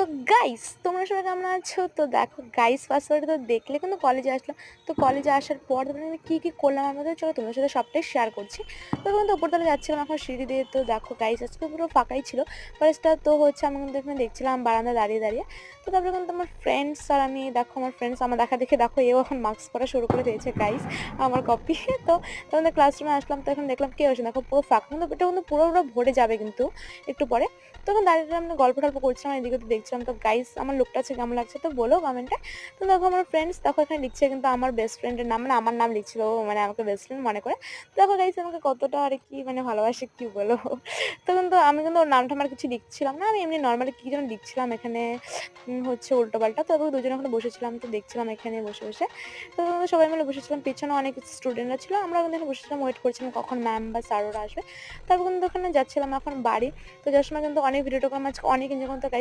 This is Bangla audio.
তো গাইস তোমরা সবাই কেমন আছো? তো দেখো গাইস ফার্স্ট তো দেখলে কিন্তু কলেজে আসলাম। তো কলেজে আসার পর তারপরে আমি কী কী করলাম আমাদের, চলো তোমাদের সাথে সবটাই শেয়ার করছি। তো কিন্তু উপরতলা যাচ্ছিলাম এখন সিঁড়ি দিয়ে। তো দেখো গাইস আজকে পুরো ফাঁকাই ছিল কলেজটা। তো হচ্ছে আমি কিন্তু এখানে দেখছিলাম বারান্দা দাঁড়িয়ে দাঁড়িয়ে। তো তারপরে কিন্তু আমার ফ্রেন্ডস আর আমি, দেখো আমার ফ্রেন্ডস আমার দেখা দেখে দেখো এও এখন মাস্ক পরা শুরু করে দিয়েছে গাইস, আমার কপি। তো তোমাদের ক্লাসরুমে আসলাম, তো এখন দেখলাম কে হচ্ছে, দেখো পুরো ফাঁকা, কিন্তু এটা কিন্তু পুরো ভরে যাবে কিন্তু একটু পরে। তখন দাঁড়িয়ে আমরা গল্প টল্প করছিলাম, এদিকে তো দেখছিলাম। তো গাইস আমার লুকটা আছে কেমন লাগছে তো বলো কমেন্টে। তো দেখো আমার ফ্রেন্ডস দেখো এখানে লিখছে কিন্তু আমার বেস্ট ফ্রেন্ডের নাম, মানে আমার নাম লিখছিল, মানে আমাকে বেস্ট ফ্রেন্ড মনে করে। তো দেখো গাইস আমাকে কতটা আর কি মানে ভালোবাসে কি বলো। তো কিন্তু আমি কিন্তু ওর নামটা আমার কিছু লিখছিলাম না, আমি এমনি নর্মালি কী যেন লিখছিলাম এখানে হচ্ছে উল্টো পাল্টা। তো তারপর দুজনে ওখানে বসেছিলাম, তো দেখছিলাম এখানে বসে বসে। তো সবাই মিলে বসেছিলাম, পিছনে অনেক স্টুডেন্টরা ছিল, আমরা কিন্তু এখানে বসেছিলাম, ওয়েট করছিলাম কখন ম্যাম বা স্যাররা আসবে। তারপর কিন্তু ওখানে যাচ্ছিলাম এখন বাড়ি। তো যাওয়ার সময় কিন্তু অনেক ভিডিওটা আমার অনেক এনজয় করতে গাইস